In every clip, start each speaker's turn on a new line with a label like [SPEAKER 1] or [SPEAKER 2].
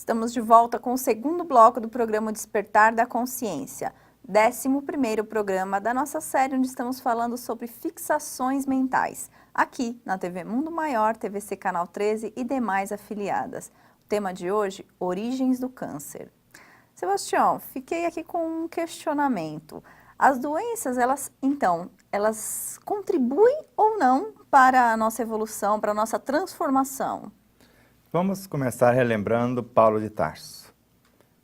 [SPEAKER 1] Estamos de volta com o segundo bloco do programa Despertar da Consciência, 11º programa da nossa série, onde estamos falando sobre fixações mentais, aqui na TV Mundo Maior, TVC Canal 13 e demais afiliadas. O tema de hoje, origens do câncer. Sebastião, fiquei aqui com um questionamento. As doenças, elas contribuem ou não para a nossa evolução, para a nossa transformação?
[SPEAKER 2] Vamos começar relembrando Paulo de Tarso.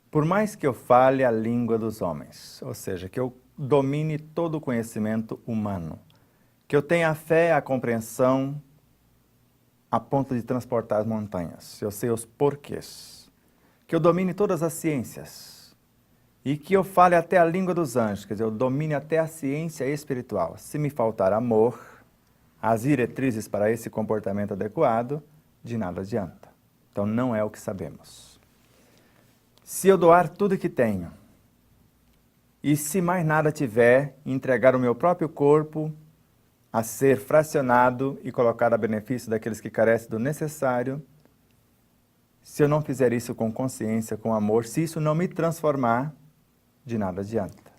[SPEAKER 2] Por mais que eu fale a língua dos homens, ou seja, que eu domine todo o conhecimento humano, que eu tenha a fé, a compreensão, a ponto de transportar as montanhas, eu sei os porquês, que eu domine todas as ciências e que eu fale até a língua dos anjos, quer dizer, eu domine até a ciência espiritual. Se me faltar amor, as diretrizes para esse comportamento adequado, de nada adianta. Então não é o que sabemos. Se eu doar tudo que tenho, e se mais nada tiver, entregar o meu próprio corpo a ser fracionado e colocado a benefício daqueles que carecem do necessário, se eu não fizer isso com consciência, com amor, se isso não me transformar, de nada adianta.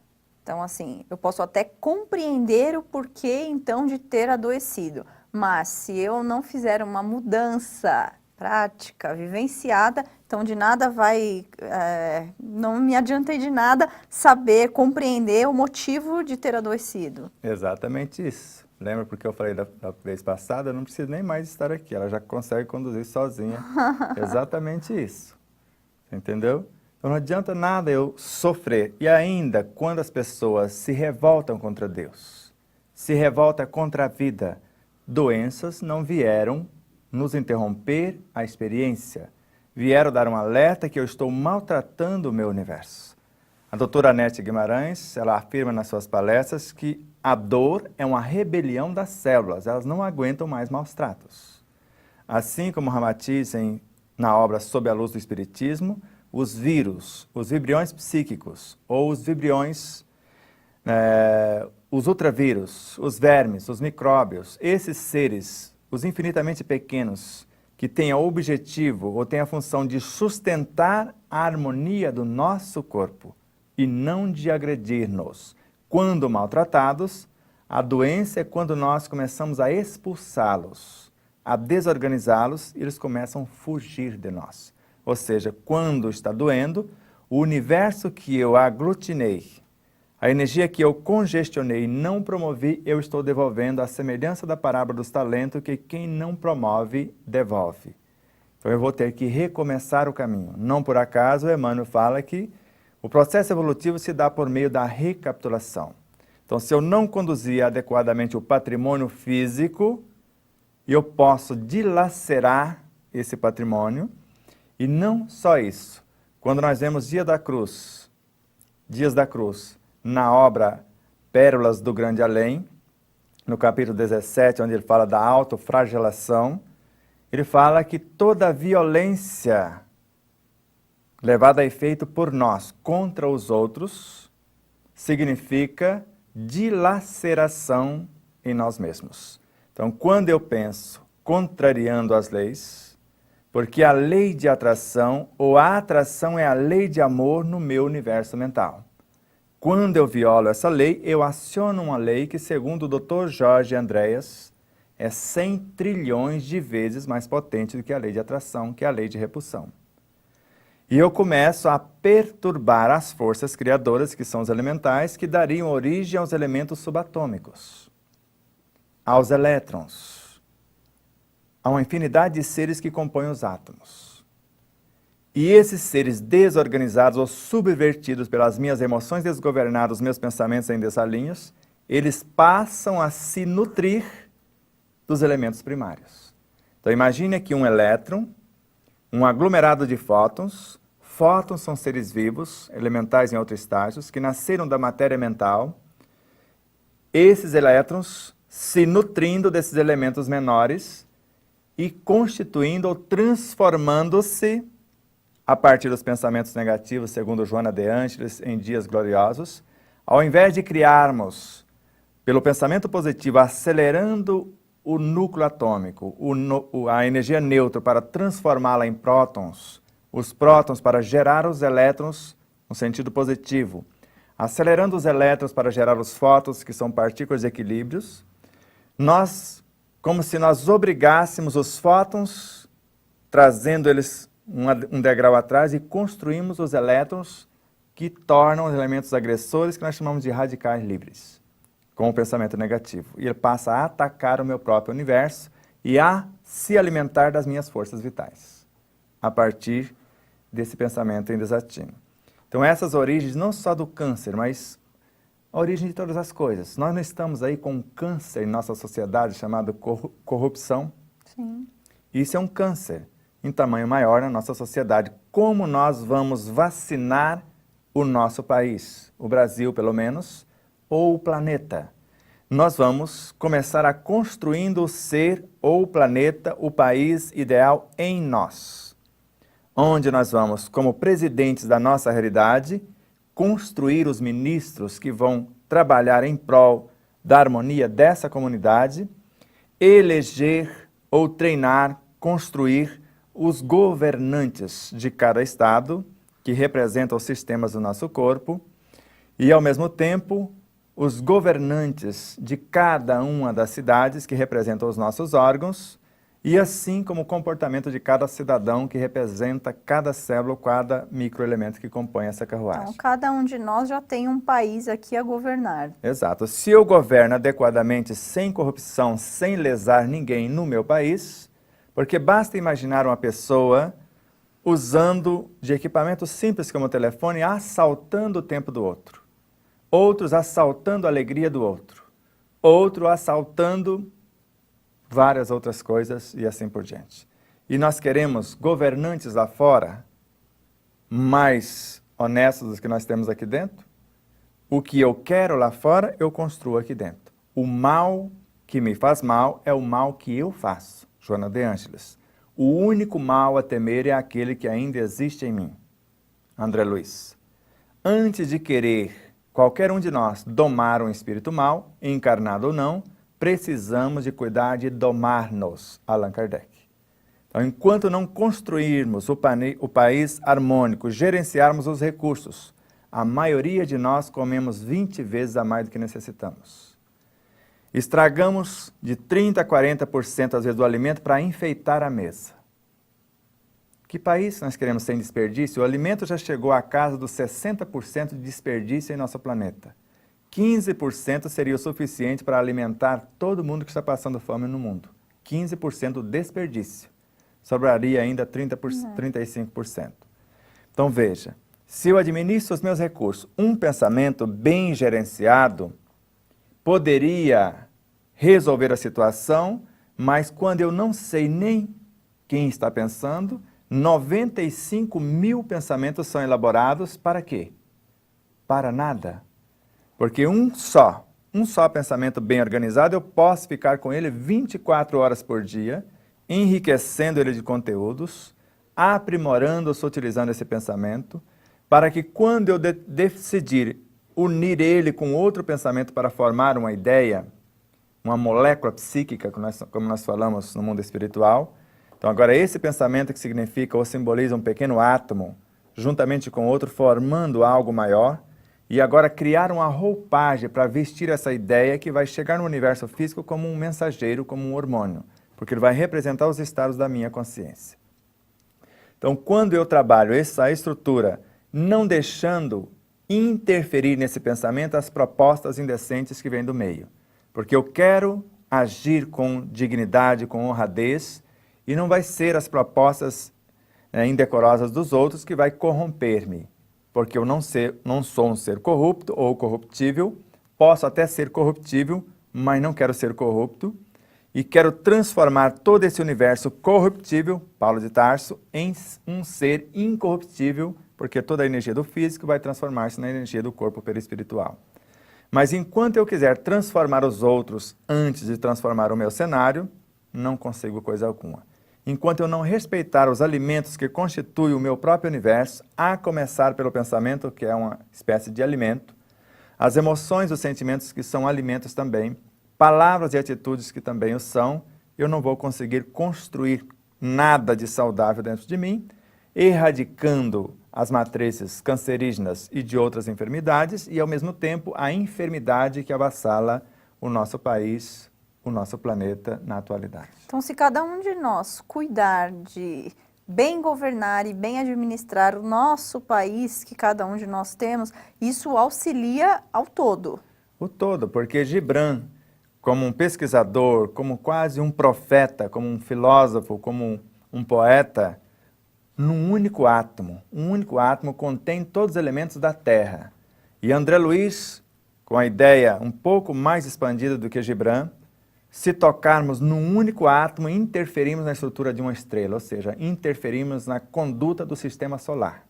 [SPEAKER 1] Então, assim, eu posso até compreender o porquê, então, de ter adoecido, mas se eu não fizer uma mudança prática, vivenciada, então de nada vai, não me adianta de nada saber, compreender o motivo de ter adoecido.
[SPEAKER 2] Exatamente isso. Lembra porque eu falei da vez passada, eu não preciso nem mais estar aqui, ela já consegue conduzir sozinha. Exatamente isso. Entendeu? Então não adianta nada eu sofrer. E ainda, quando as pessoas se revoltam contra Deus, se revoltam contra a vida, doenças não vieram nos interromper a experiência, vieram dar um alerta que eu estou maltratando o meu universo. A doutora Anete Guimarães, ela afirma nas suas palestras que a dor é uma rebelião das células, elas não aguentam mais maus tratos. Assim como Ramatiz, na obra Sob a Luz do Espiritismo, os vírus, os vibriões psíquicos, ou os vibriões, os ultravírus, os vermes, os micróbios, esses seres, os infinitamente pequenos, que têm o objetivo ou têm a função de sustentar a harmonia do nosso corpo e não de agredir-nos. Quando maltratados, a doença é quando nós começamos a expulsá-los, a desorganizá-los e eles começam a fugir de nós. Ou seja, quando está doendo, o universo que eu aglutinei, a energia que eu congestionei e não promovi, eu estou devolvendo a semelhança da parábola dos talentos que quem não promove, devolve. Então eu vou ter que recomeçar o caminho. Não por acaso, Emmanuel fala que o processo evolutivo se dá por meio da recapitulação. Então se eu não conduzir adequadamente o patrimônio físico, eu posso dilacerar esse patrimônio. E não só isso. Quando nós vemos Dias da Cruz, na obra Pérolas do Grande Além, no capítulo 17, onde ele fala da autoflagelação, ele fala que toda violência levada a efeito por nós contra os outros significa dilaceração em nós mesmos. Então, quando eu penso contrariando as leis, porque a lei de atração ou a atração é a lei de amor no meu universo mental. Quando eu violo essa lei, eu aciono uma lei que, segundo o Dr. Jorge Andréas, é 100 trilhões de vezes mais potente do que a lei de atração, que é a lei de repulsão. E eu começo a perturbar as forças criadoras, que são os elementais, que dariam origem aos elementos subatômicos, aos elétrons, a uma infinidade de seres que compõem os átomos. E esses seres desorganizados ou subvertidos pelas minhas emoções desgovernadas, os meus pensamentos em desalinhos, eles passam a se nutrir dos elementos primários. Então imagine aqui um elétron, um aglomerado de fótons. Fótons são seres vivos, elementais em outros estágios, que nasceram da matéria mental. Esses elétrons se nutrindo desses elementos menores e constituindo ou transformando-se a partir dos pensamentos negativos, segundo Joana de Ângeles, em Dias Gloriosos, ao invés de criarmos, pelo pensamento positivo, acelerando o núcleo atômico, a energia neutra, para transformá-la em prótons, os prótons para gerar os elétrons no sentido positivo, acelerando os elétrons para gerar os fótons, que são partículas de equilíbrios, como se nós obrigássemos os fótons, trazendo eles um degrau atrás, e construímos os elétrons que tornam os elementos agressores, que nós chamamos de radicais livres, com o pensamento negativo. E ele passa a atacar o meu próprio universo e a se alimentar das minhas forças vitais, a partir desse pensamento em desatino. Então essas origens, não só do câncer, mas a origem de todas as coisas. Nós não estamos aí com um câncer em nossa sociedade chamado corrupção.
[SPEAKER 1] Sim.
[SPEAKER 2] Isso é um câncer em tamanho maior na nossa sociedade. Como nós vamos vacinar o nosso país, o Brasil pelo menos, ou o planeta? Nós vamos começar a construindo o ser ou o planeta, o país ideal em nós. Onde nós vamos, como presidentes da nossa realidade, construir os ministros que vão trabalhar em prol da harmonia dessa comunidade, eleger ou treinar, construir os governantes de cada estado, que representam os sistemas do nosso corpo, e ao mesmo tempo os governantes de cada uma das cidades, que representam os nossos órgãos, e assim como o comportamento de cada cidadão, que representa cada célula, cada microelemento que compõe essa carruagem.
[SPEAKER 1] Então, cada um de nós já tem um país aqui a governar.
[SPEAKER 2] Exato. Se eu governo adequadamente, sem corrupção, sem lesar ninguém no meu país, porque basta imaginar uma pessoa usando de equipamentos simples como o telefone, assaltando o tempo do outro. Outros assaltando a alegria do outro. Outro assaltando várias outras coisas e assim por diante. E nós queremos governantes lá fora mais honestos dos que nós temos aqui dentro? O que eu quero lá fora, eu construo aqui dentro. O mal que me faz mal é o mal que eu faço. Joana de Ângeles. O único mal a temer é aquele que ainda existe em mim. André Luiz. Antes de querer qualquer um de nós domar um espírito mal, encarnado ou não, precisamos de cuidar de domar-nos, Allan Kardec. Então, enquanto não construirmos o país harmônico, gerenciarmos os recursos, a maioria de nós comemos 20 vezes a mais do que necessitamos. Estragamos de 30% a 40% às vezes do alimento para enfeitar a mesa. Que país nós queremos sem desperdício? O alimento já chegou à casa dos 60% de desperdício em nosso planeta. 15% seria o suficiente para alimentar todo mundo que está passando fome no mundo. 15% do desperdício. Sobraria ainda 35%. Então veja, se eu administro os meus recursos, um pensamento bem gerenciado poderia resolver a situação, mas quando eu não sei nem quem está pensando, 95 mil pensamentos são elaborados para quê? Para nada. Porque um só pensamento bem organizado, eu posso ficar com ele 24 horas por dia, enriquecendo ele de conteúdos, aprimorando-se, utilizando esse pensamento, para que quando eu decidir unir ele com outro pensamento para formar uma ideia, uma molécula psíquica, como nós falamos no mundo espiritual. Então agora esse pensamento que significa ou simboliza um pequeno átomo, juntamente com outro, formando algo maior, e agora criar uma roupagem para vestir essa ideia que vai chegar no universo físico como um mensageiro, como um hormônio, porque ele vai representar os estados da minha consciência. Então, quando eu trabalho essa estrutura, não deixando interferir nesse pensamento as propostas indecentes que vêm do meio, porque eu quero agir com dignidade, com honradez, e não vai ser as propostas indecorosas dos outros que vai corromper-me. Porque eu não sou um ser corrupto ou corruptível, posso até ser corruptível, mas não quero ser corrupto, e quero transformar todo esse universo corruptível, Paulo de Tarso, em um ser incorruptível, porque toda a energia do físico vai transformar-se na energia do corpo perispiritual. Mas enquanto eu quiser transformar os outros antes de transformar o meu cenário, não consigo coisa alguma. Enquanto eu não respeitar os alimentos que constituem o meu próprio universo, a começar pelo pensamento, que é uma espécie de alimento, as emoções e os sentimentos, que são alimentos também, palavras e atitudes, que também o são, eu não vou conseguir construir nada de saudável dentro de mim, erradicando as matrizes cancerígenas e de outras enfermidades e, ao mesmo tempo, a enfermidade que avassala o nosso país, o nosso planeta na atualidade.
[SPEAKER 1] Então, se cada um de nós cuidar de bem governar e bem administrar o nosso país, que cada um de nós temos, isso auxilia ao todo.
[SPEAKER 2] O todo, porque Gibran, como um pesquisador, como quase um profeta, como um filósofo, como um poeta, num único átomo. Um único átomo contém todos os elementos da Terra. E André Luiz, com a ideia um pouco mais expandida do que Gibran, se tocarmos num único átomo, interferimos na estrutura de uma estrela, ou seja, interferimos na conduta do sistema solar.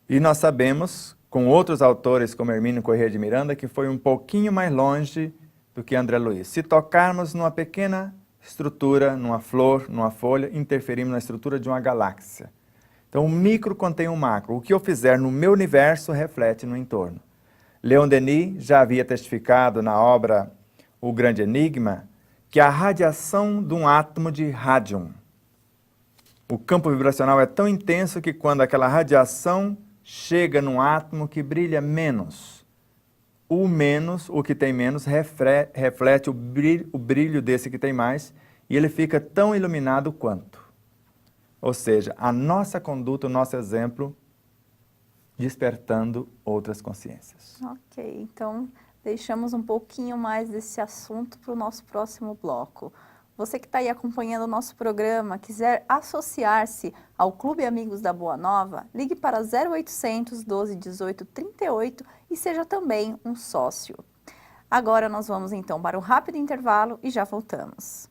[SPEAKER 2] E nós sabemos, com outros autores como Hermínio Corrêa de Miranda, que foi um pouquinho mais longe do que André Luiz. Se tocarmos numa pequena estrutura, numa flor, numa folha, interferimos na estrutura de uma galáxia. Então, o micro contém o macro. O que eu fizer no meu universo reflete no entorno. Leon Denis já havia testificado na obra O Grande Enigma que a radiação de um átomo de rádium, o campo vibracional é tão intenso que quando aquela radiação chega num átomo que brilha menos, o que tem menos, reflete o brilho desse que tem mais, e ele fica tão iluminado quanto. Ou seja, a nossa conduta, o nosso exemplo, despertando outras consciências.
[SPEAKER 1] Ok, então deixamos um pouquinho mais desse assunto para o nosso próximo bloco. Você que está aí acompanhando o nosso programa, quiser associar-se ao Clube Amigos da Boa Nova, ligue para 0800 12 18 38 e seja também um sócio. Agora nós vamos então para um rápido intervalo e já voltamos.